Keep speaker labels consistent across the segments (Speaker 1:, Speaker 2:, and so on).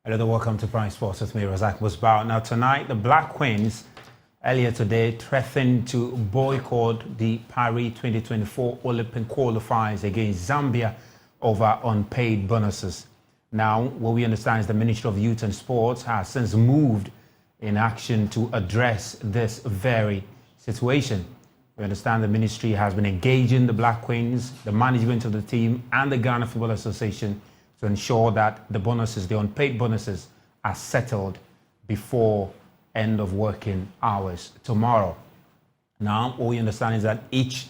Speaker 1: Hello, welcome to Prime Sports with me, Razak Musbao. Now, tonight, the Black Queens, earlier today, threatened to boycott the Paris 2024 Olympic qualifiers against Zambia over unpaid bonuses. Now, what we understand is the Ministry of Youth and Sports has since moved in action to address this very situation. We understand the ministry has been engaging the Black Queens, the management of the team, and the Ghana Football Association to ensure that the bonuses, the unpaid bonuses, are settled before end of working hours tomorrow. Now, what we understand is that each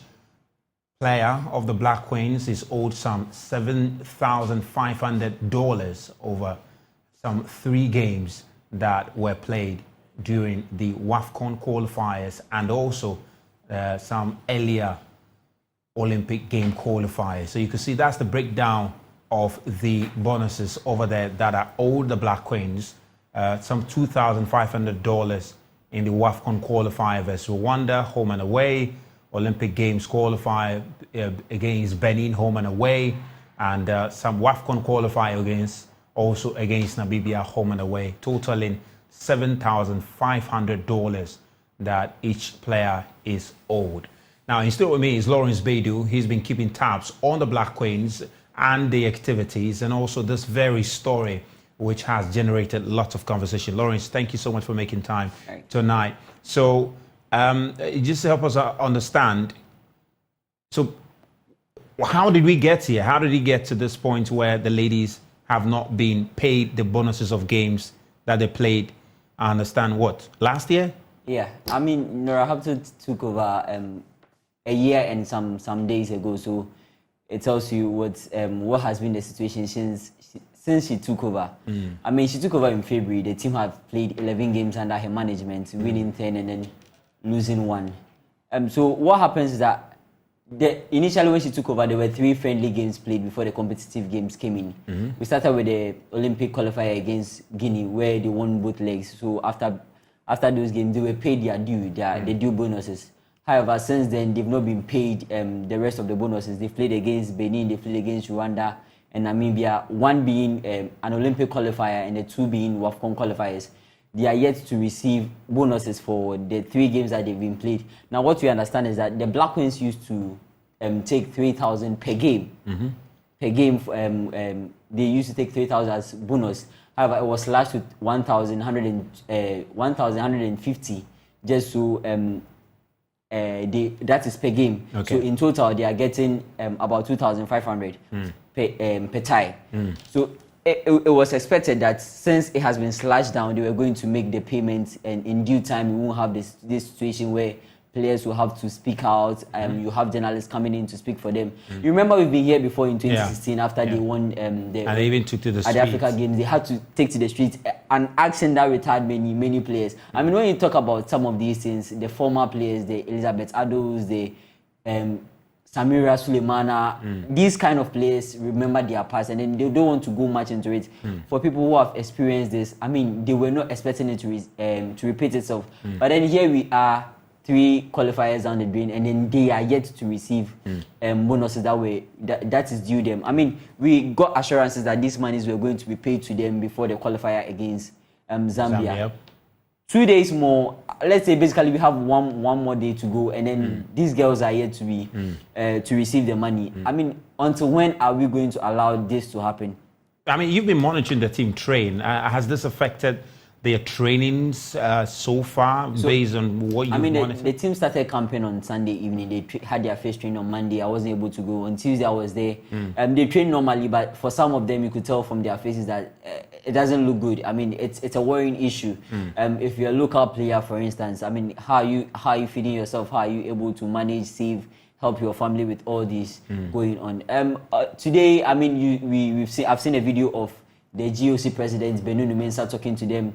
Speaker 1: player of the Black Queens is owed some $7,500 over some 3 games that were played during the WAFCON qualifiers and also some earlier Olympic game qualifiers. So you can see that's the breakdown of the bonuses over there that are owed the Black Queens. Some $2,500 in the WAFCON qualifier versus Rwanda, home and away. Olympic Games qualifier against Benin, home and away. And some WAFCON qualifier against Namibia, home and away. Totaling $7,500 that each player is owed. Now, in studio with me is Lawrence Baidu. He's been keeping tabs on the Black Queens and the activities and also this very story which has generated lots of conversation. Lawrence, thank you so much for making time tonight. So just to help us understand, so how did we get here? How did we get to this point where the ladies have not been paid the bonuses of games that they played? I understand what, last year?
Speaker 2: Yeah, I mean, Nora Hapton took over a year and some days ago, so it tells you what has been the situation since she took over. I mean, she took over in February. The team had played 11 games under her management, winning 10 and then losing 1. So what happens is that initially when she took over, there were 3 friendly games played before the competitive games came in. We started with the Olympic qualifier against Guinea, where they won both legs. So after those games, they were paid their due, their due bonuses. However, since then, they've not been paid the rest of the bonuses. They played against Benin, they played against Rwanda and Namibia, 1 being an Olympic qualifier and the 2 being WAFCON qualifiers. They are yet to receive bonuses for the 3 games that they've been played. Now, what we understand is that the Black Queens used to take 3,000 per game. Per game, they used to take 3,000 as bonus. However, it was slashed with 1,150 just so that is per game. Okay. So in total, they are getting about 2,500 per tie. So it was expected that since it has been slashed down, they were going to make the payments, and in due time, we won't have this situation where players will have to speak out. You have journalists coming in to speak for them. You remember we've been here before in 2016 after they won and they even took to the streets. At the Africa Games. They had to take to the streets, an action that retired many players. I mean, when you talk about some of these things, the former players, the Elizabeth Ados, the Samira Suleimana, these kind of players remember their past and then they don't want to go much into it. For people who have experienced this, I mean, they were not expecting it to repeat itself. But then here we are, 3 qualifiers down the drain, and then they are yet to receive bonuses that is due them. I mean, we got assurances that these monies were going to be paid to them before the qualifier against Zambia. 2 days more. Let's say basically we have one more day to go, and then these girls are yet to be to receive the money. I mean, until when are we going to allow this to happen?
Speaker 1: I mean, you've been monitoring the team train. Has this affected their trainings so far, based on what you monitored?
Speaker 2: The team started camping on Sunday evening. They had their first training on Monday. I wasn't able to go. On Tuesday, I was there. They train normally, but for some of them, you could tell from their faces that it doesn't look good. I mean, it's a worrying issue. If you're a local player, for instance, I mean, how are you feeding yourself? How are you able to manage, save, help your family with all this going on? Today, I mean, I've seen a video of the GOC president, Benu Numensa, talking to them.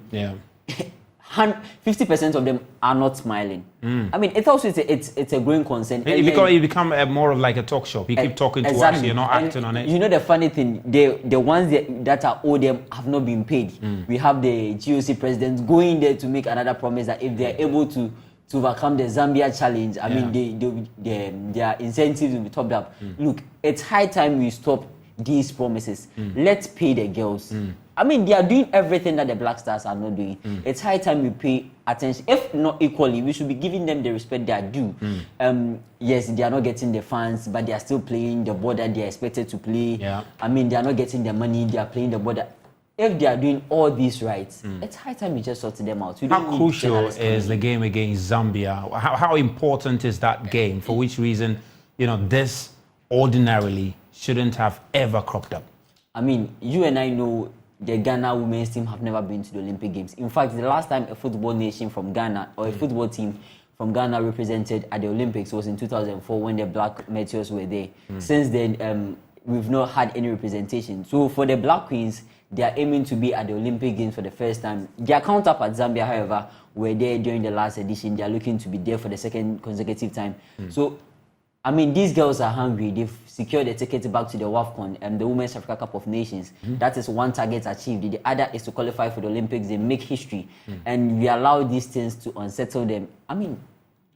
Speaker 2: 50% of them are not smiling. I mean, it's also it's a growing concern.
Speaker 1: You become more of like a talk show. You keep talking to us, you're not acting on it.
Speaker 2: You know the funny thing, the ones that are owed them have not been paid. We have the GOC president going there to make another promise that if they are able to overcome the Zambia challenge, I mean, their incentives will be topped up. Look, it's high time we stop these promises. Let's pay the girls. I mean, they are doing everything that the Black Stars are not doing. It's high time we pay attention. If not equally, we should be giving them the respect they are due. Yes, they are not getting the fans, but they are still playing the ball that they are expected to play.
Speaker 1: Yeah.
Speaker 2: I mean, they are not getting the money, they are playing the ball that... If they are doing all these rights, it's high time we just sort them out.
Speaker 1: How crucial is the game against Zambia? How important is that game? For which reason, this ordinarily shouldn't have ever cropped up?
Speaker 2: I mean, you and I know the Ghana women's team have never been to the Olympic Games. In fact, the last time a football nation from Ghana or a football team from Ghana represented at the Olympics was in 2004 when the Black Meteors were there. Since then, we've not had any representation. So for the Black Queens, they are aiming to be at the Olympic Games for the first time. Their counterpart Zambia, however, were there during the last edition. They are looking to be there for the second consecutive time. So, I mean, these girls are hungry. They've secured a ticket back to the WAFCON, the Women's Africa Cup of Nations. That is one target achieved. The other is to qualify for the Olympics. They make history. And we allow these things to unsettle them. I mean,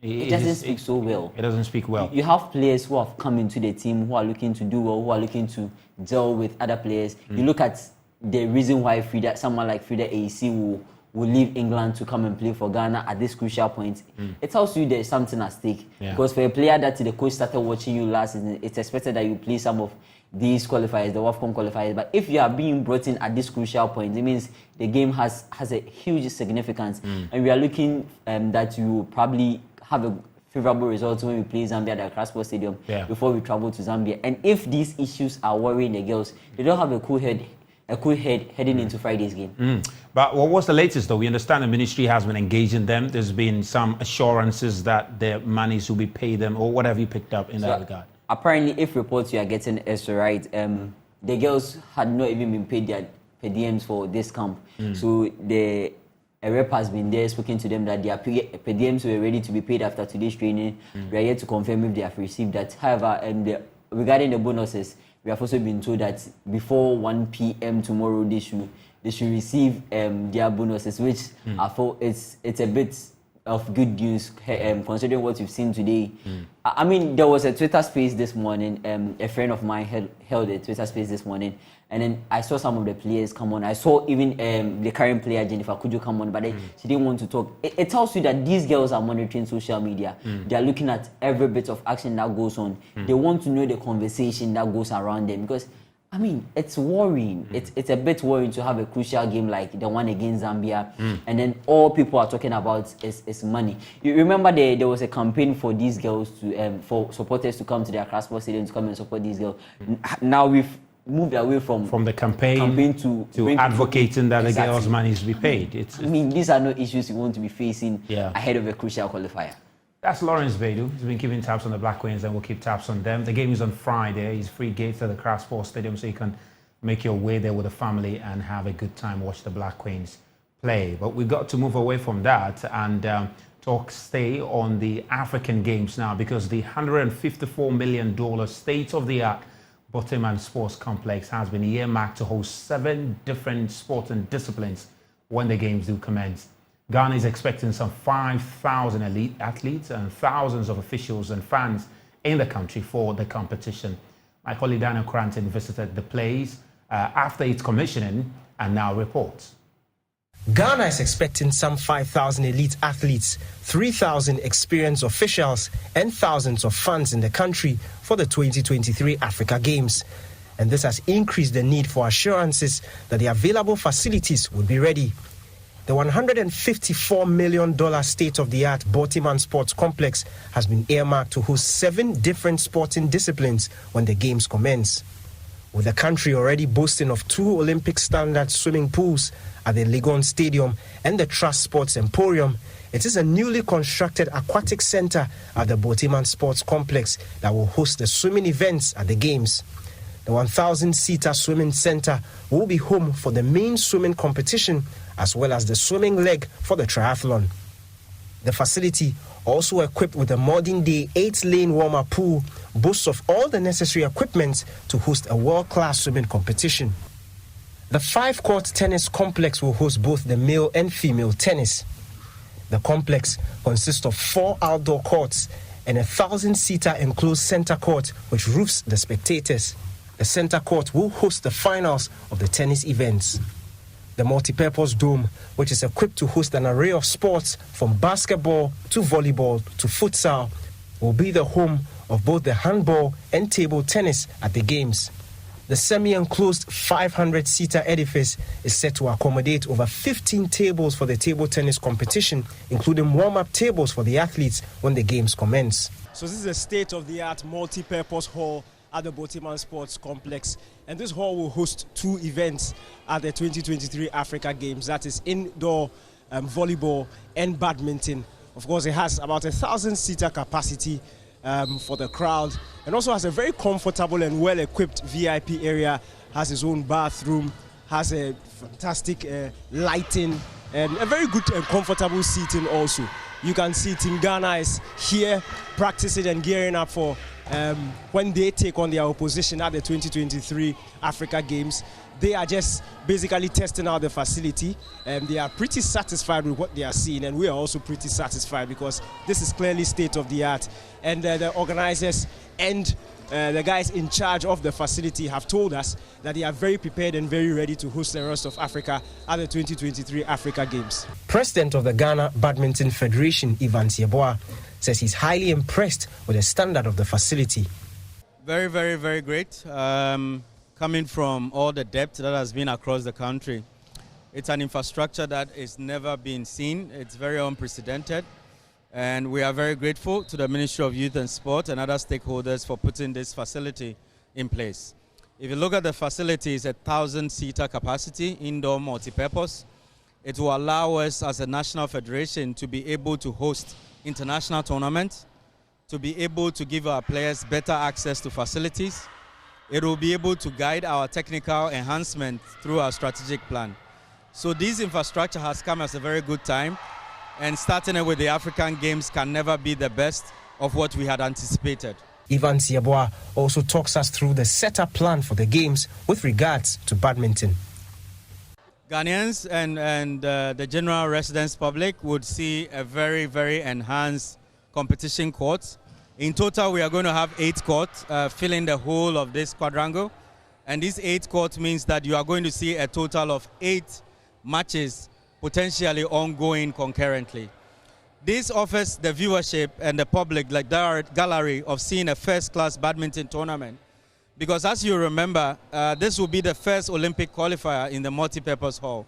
Speaker 2: it doesn't speak so well. It
Speaker 1: doesn't speak well.
Speaker 2: You have players who have come into the team, who are looking to do well, who are looking to gel with other players. You look at the reason why someone like Frida AEC will leave England to come and play for Ghana at this crucial point. It tells you there's something at stake. Because for a player that the coach started watching you last season, it's expected that you play some of these qualifiers, the WAFCON qualifiers. But if you are being brought in at this crucial point, it means the game has a huge significance. And we are looking that you will probably have a favorable result when we play Zambia at the Accra Sports Stadium before we travel to Zambia. And if these issues are worrying the girls, they don't have a cool head heading into Friday's game.
Speaker 1: But what was the latest, though? We understand the ministry has been engaging them. There's been some assurances that their monies will be paid them, or what have you picked up in that regard?
Speaker 2: Apparently, if reports you are getting is right, the girls had not even been paid their per diems for this camp. So a rep has been there speaking to them that their per diems were ready to be paid after today's training. We are yet to confirm if they have received that. However, regarding the bonuses, we have also been told that before 1 p.m. tomorrow they should receive their bonuses, which I thought it's a bit of good news considering what we've seen today. I mean, there was a Twitter space this morning. A friend of mine held a Twitter space this morning, and then I saw some of the players come on. I saw even the current player Jennifer Kujo come on, but she didn't want to talk. It tells you that these girls are monitoring social media. They are looking at every bit of action that goes on. They want to know the conversation that goes around them, because I mean, it's worrying. It's a bit worrying to have a crucial game like the one against Zambia, and then all people are talking about is money. You remember there was a campaign for these girls to for supporters to come to the Accra Sports Stadium to come and support these girls. Now we've moved away from
Speaker 1: the campaign to advocating that the girls' money be paid.
Speaker 2: I mean, these are not issues you want to be facing ahead of a crucial qualifier.
Speaker 1: That's Lawrence Beidou. He's been keeping tabs on the Black Queens, and we'll keep tabs on them. The game is on Friday. It's free gates at the Accra Sports Stadium, so you can make your way there with the family and have a good time, watch the Black Queens play. But we've got to move away from that and stay on the African Games now, because the $154 million state-of-the-art Boteman Sports Complex has been earmarked to host 7 different sporting disciplines when the games do commence. Ghana is expecting some 5,000 elite athletes and thousands of officials and fans in the country for the competition. My colleague Daniel Cranton visited the place after its commissioning and now reports.
Speaker 3: Ghana is expecting some 5,000 elite athletes, 3,000 experienced officials, and thousands of fans in the country for the 2023 Africa Games. And this has increased the need for assurances that the available facilities would be ready. The $154 million state-of-the-art Boteman Sports Complex has been earmarked to host 7 different sporting disciplines when the games commence. With the country already boasting of 2 Olympic standard swimming pools at the Legon Stadium and the Trust Sports Emporium, it is a newly constructed aquatic center at the Boteman Sports Complex that will host the swimming events at the games. The 1,000-seater swimming center will be home for the main swimming competition as well as the swimming leg for the triathlon. The facility, also equipped with a modern-day 8-lane warm-up pool, boasts of all the necessary equipment to host a world-class swimming competition. The 5-court tennis complex will host both the male and female tennis. The complex consists of 4 outdoor courts and a 1,000-seater enclosed center court which roofs the spectators. The center court will host the finals of the tennis events. The multi-purpose dome, which is equipped to host an array of sports from basketball to volleyball to futsal, will be the home of both the handball and table tennis at the games. The semi-enclosed 500-seater edifice is set to accommodate over 15 tables for the table tennis competition, including warm-up tables for the athletes when the games commence.
Speaker 4: So this is a state-of-the-art multi-purpose hall at the Botiman Sports Complex, and this hall will host 2 events at the 2023 Africa Games. That is indoor volleyball and badminton. Of course, it has about 1,000-seater capacity for the crowd, and also has a very comfortable and well-equipped VIP area, has its own bathroom, has a fantastic lighting, and a very good and comfortable seating also. You can see Team Ghana is here practicing and gearing up for when they take on their opposition at the 2023 Africa Games. They are just basically testing out the facility, and they are pretty satisfied with what they are seeing, and we are also pretty satisfied because this is clearly state-of-the-art. And the organizers and the guys in charge of the facility have told us that they are very prepared and very ready to host the rest of Africa at the 2023 Africa Games.
Speaker 3: President of the Ghana Badminton Federation, Ivan Sieboa, says he's highly impressed with the standard of the facility.
Speaker 5: Very, very, very great. Coming from all the depth that has been across the country. It's an infrastructure that is never been seen. It's very unprecedented. And we are very grateful to the Ministry of Youth and Sport and other stakeholders for putting this facility in place. If you look at the facility, it's 1,000-seater capacity, indoor multi-purpose. It will allow us as a national federation to be able to host international tournaments, to be able to give our players better access to facilities. It will be able to guide our technical enhancement through our strategic plan. So this infrastructure has come at a very good time, and starting it with the African Games can never be the best of what we had anticipated.
Speaker 3: Ivan Sieboa also talks us through the setup plan for the games with regards to badminton.
Speaker 5: Ghanaians and the general residence public would see a very, very enhanced competition court. In total, we are going to have 8 courts filling the whole of this quadrangle. And this 8 courts means that you are going to see a total of 8 matches potentially ongoing concurrently. This offers the viewership and the public like that gallery of seeing a first-class badminton tournament. Because as you remember, this will be the first Olympic qualifier in the multi-purpose hall.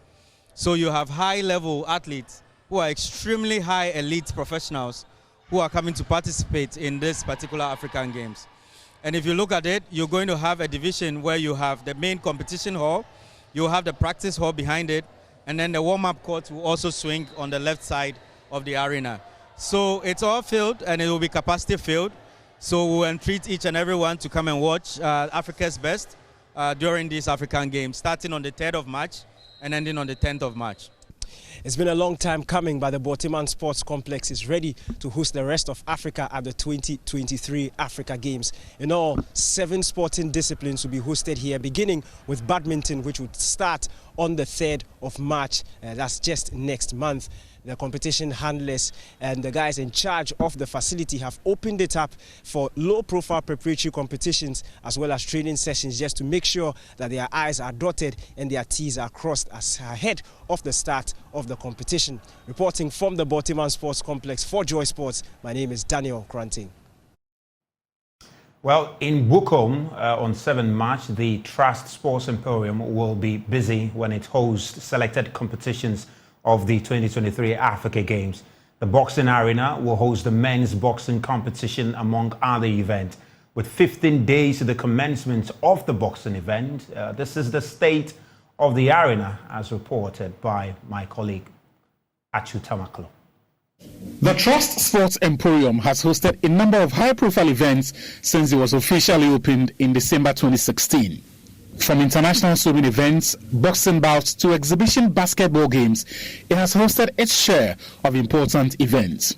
Speaker 5: So you have high-level athletes who are extremely high elite professionals who are coming to participate in this particular African Games. And if you look at it, you're going to have a division where you have the main competition hall, you have the practice hall behind it, and then the warm-up court will also swing on the left side of the arena. So it's all filled, and it will be capacity filled. So we'll entreat each and everyone to come and watch Africa's best during these African Games, starting on the 3rd of March and ending on the 10th of March.
Speaker 4: It's been a long time coming, but the Botiman Sports Complex is ready to host the rest of Africa at the 2023 Africa Games. In all, 7 sporting disciplines will be hosted here, beginning with badminton, which would start on the 3rd of March. That's just next month. The competition handlers and the guys in charge of the facility have opened it up for low-profile preparatory competitions as well as training sessions, just to make sure that their I's are dotted and their T's are crossed as ahead of the start of the competition. Reporting from the Botiman Sports Complex for Joy Sports, my name is Daniel Kranting.
Speaker 1: Well, in Bukom on 7 March, the Trust Sports Emporium will be busy when it hosts selected competitions of the 2023 Africa Games. The boxing arena will host the men's boxing competition among other events. With 15 days to the commencement of the boxing event, this is the state of the arena as reported by my colleague Achu Tamaklo.
Speaker 6: The Trust Sports Emporium has hosted a number of high-profile events since it was officially opened in December 2016. From international swimming events, boxing bouts to exhibition basketball games, it has hosted its share of important events.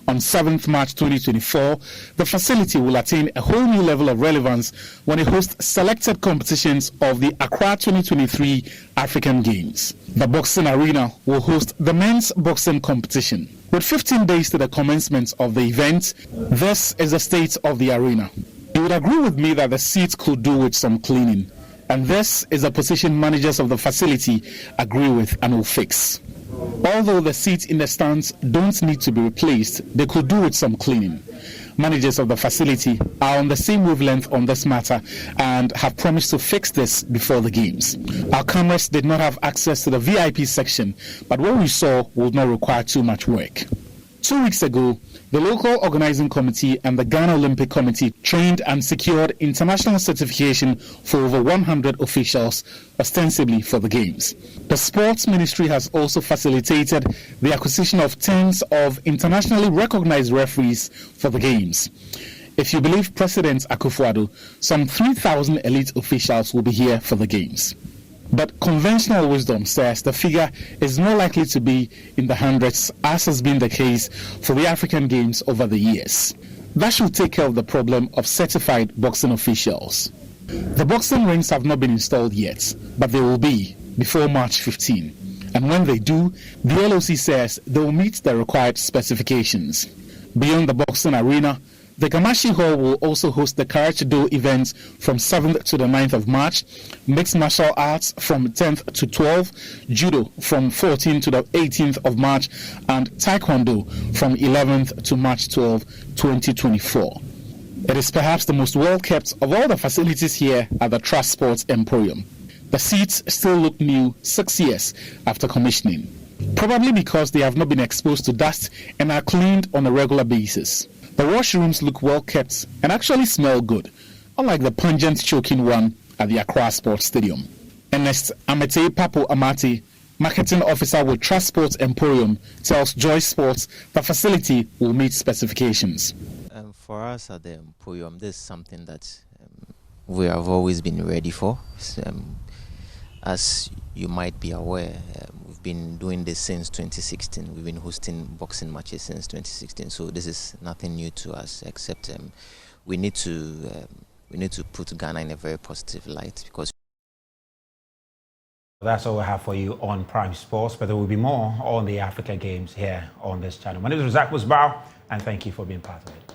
Speaker 6: On 7th March 2024, the facility will attain a whole new level of relevance when it hosts selected competitions of the Accra 2023 African Games. The boxing arena will host the men's boxing competition. With 15 days to the commencement of the event, this is the state of the arena. You would agree with me that the seats could do with some cleaning. And this is a position managers of the facility agree with and will fix. Although the seats in the stands don't need to be replaced, they could do with some cleaning. Managers of the facility are on the same wavelength on this matter and have promised to fix this before the games. Our cameras did not have access to the VIP section, but what we saw would not require too much work. 2 weeks ago, the local organizing committee and the Ghana Olympic Committee trained and secured international certification for over 100 officials, ostensibly for the Games. The Sports Ministry has also facilitated the acquisition of tens of internationally recognized referees for the Games. If you believe President Akufo-Addo, some 3,000 elite officials will be here for the Games. But conventional wisdom says the figure is more likely to be in the hundreds, as has been the case for the African Games over the years. That should take care of the problem of certified boxing officials. The boxing rings have not been installed yet, but they will be before March 15. And when they do, the LOC says they will meet the required specifications. Beyond the boxing arena, the Gamashi Hall will also host the Karate Do events from 7th to the 9th of March, mixed martial arts from 10th to 12th, judo from 14th to the 18th of March, and taekwondo from 11th to March 12, 2024. It is perhaps the most well-kept of all the facilities here at the Trust Sports Emporium. The seats still look new 6 years after commissioning, probably because they have not been exposed to dust and are cleaned on a regular basis. The washrooms look well kept and actually smell good, unlike the pungent choking one at the Accra Sports Stadium. Ernest Amete Papo Amati, marketing officer with Trust Sports Emporium, tells Joy Sports the facility will meet specifications.
Speaker 7: For us at the Emporium, this is something that we have always been ready for. As you might be aware, we've been doing this since 2016. We've been hosting boxing matches since 2016, so this is nothing new to us, except we need to put Ghana in a very positive light, because
Speaker 1: that's all we have for you on Prime Sports, but there will be more on the Africa Games here on this channel. My name is Razak Musbao, and thank you for being part of it.